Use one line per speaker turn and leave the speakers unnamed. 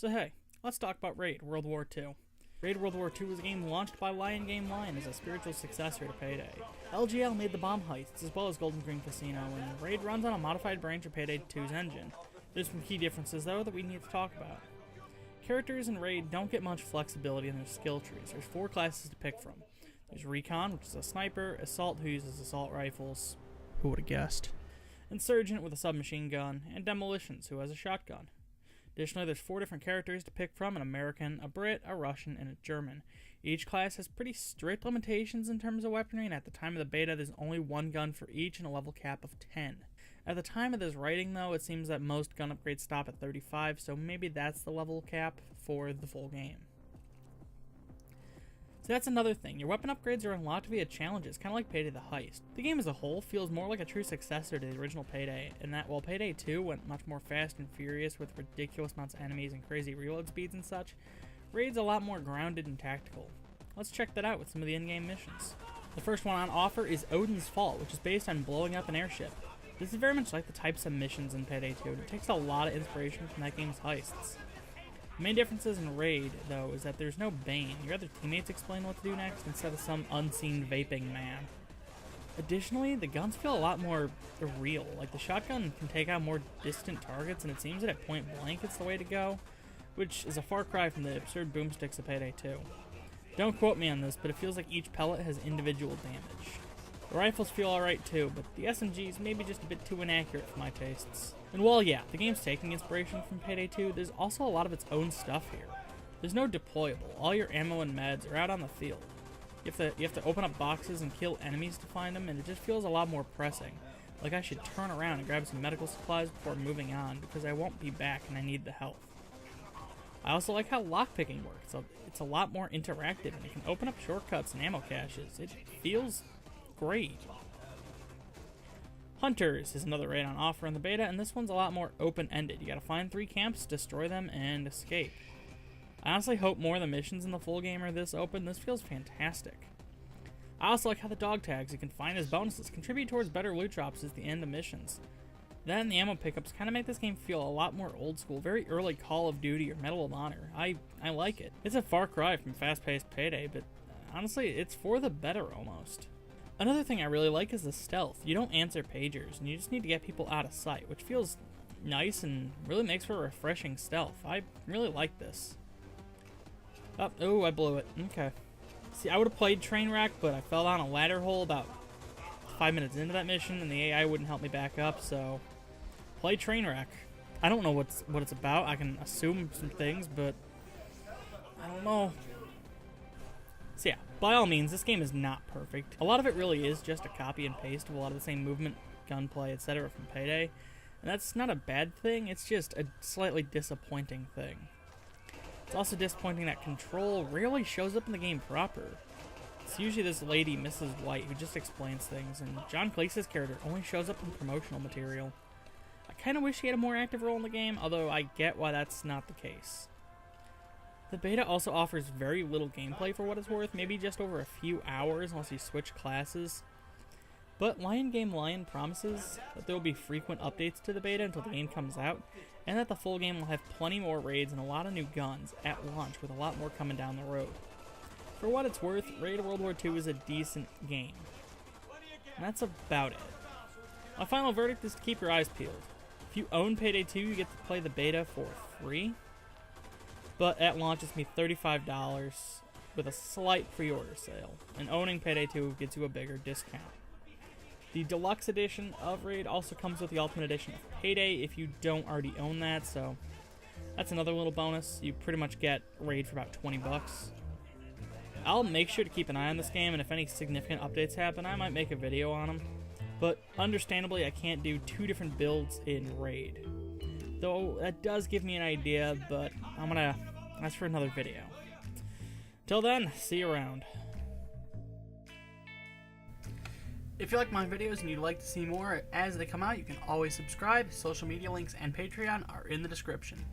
So hey, let's talk about Raid World War II. Raid World War II was a game launched by Lion Game Lion as a spiritual successor to Payday. LGL made the bomb heists as well as Golden Green Casino, and Raid runs on a modified branch of Payday 2's engine. There's some key differences though that we need to talk about. Characters in Raid don't get much flexibility in their skill trees. There's 4 classes to pick from. There's Recon, which is a sniper, Assault, who uses assault rifles, who would have guessed, Insurgent with a submachine gun, and Demolitions, who has a shotgun. Additionally, there's 4 different characters to pick from: an American, a Brit, a Russian, and a German. Each class has pretty strict limitations in terms of weaponry, and at the time of the beta, there's only 1 gun for each and a level cap of 10. At the time of this writing, though, it seems that most gun upgrades stop at 35, so maybe that's the level cap for the full game. So that's another thing. Your weapon upgrades are unlocked via challenges, kind of like Payday the Heist. The game as a whole feels more like a true successor to the original Payday, in that while Payday 2 went much more fast and furious with ridiculous amounts of enemies and crazy reload speeds and such, Raid's a lot more grounded and tactical. Let's check that out with some of the in-game missions. The first one on offer is Odin's Fall, which is based on blowing up an airship. This is very much like the types of missions in Payday 2, and it takes a lot of inspiration from that game's heists. The main differences in Raid, though, is that there's no Bane. Your other teammates explain what to do next instead of some unseen vaping man. Additionally, the guns feel a lot more real. Like, the shotgun can take out more distant targets, and it seems that at point blank it's the way to go, which is a far cry from the absurd boomsticks of Payday 2. Don't quote me on this, but it feels like each pellet has individual damage. The rifles feel alright too, but the SMGs may be just a bit too inaccurate for my tastes. And while yeah, the game's taking inspiration from Payday 2, there's also a lot of its own stuff here. There's no deployable. All your ammo and meds are out on the field. You have to open up boxes and kill enemies to find them, and it just feels a lot more pressing. Like I should turn around and grab some medical supplies before moving on, because I won't be back and I need the health. I also like how lockpicking works. It's a lot more interactive, and you can open up shortcuts and ammo caches. It feels great. Hunters is another raid on offer in the beta, and this one's a lot more open-ended. You gotta find 3 camps, destroy them, and escape. I honestly hope more of the missions in the full game are this open. This feels fantastic. I also like how the dog tags you can find as bonuses contribute towards better loot drops at the end of missions. That and the ammo pickups kind of make this game feel a lot more old school, very early Call of Duty or Medal of Honor. I like it. It's a far cry from fast-paced Payday, but honestly, it's for the better almost. Another thing I really like is the stealth. You don't answer pagers, and you just need to get people out of sight, which feels nice and really makes for a refreshing stealth. I really like this. Oh, I blew it. Okay. See, I would have played Trainwreck, but I fell down a ladder hole about 5 minutes into that mission, and the AI wouldn't help me back up, so play Trainwreck. I don't know what it's about. I can assume some things, but I don't know. So yeah, by all means, this game is not perfect. A lot of it really is just a copy and paste of a lot of the same movement, gunplay, etc. from Payday. And that's not a bad thing, it's just a slightly disappointing thing. It's also disappointing that control rarely shows up in the game proper. It's usually this lady, Mrs. White, who just explains things, and John Cleese's character only shows up in promotional material. I kind of wish he had a more active role in the game, although I get why that's not the case. The beta also offers very little gameplay for what it's worth, maybe just over a few hours unless you switch classes. But Lion Game Lion promises that there will be frequent updates to the beta until the game comes out, and that the full game will have plenty more raids and a lot of new guns at launch, with a lot more coming down the road. For what it's worth, Raid World War II is a decent game. And that's about it. My final verdict is to keep your eyes peeled. If you own Payday 2, you get to play the beta for free. But at launch, it's me $35 with a slight pre-order sale, and owning Payday 2 gets you a bigger discount. The deluxe edition of Raid also comes with the Ultimate Edition of Payday if you don't already own that, so that's another little bonus. You pretty much get Raid for about 20 bucks. I'll make sure to keep an eye on this game, and if any significant updates happen, I might make a video on them. But understandably, I can't do 2 different builds in Raid. Though that does give me an idea, but that's for another video. Till then, see you around. If you like my videos and you'd like to see more as they come out, you can always subscribe. Social media links and Patreon are in the description.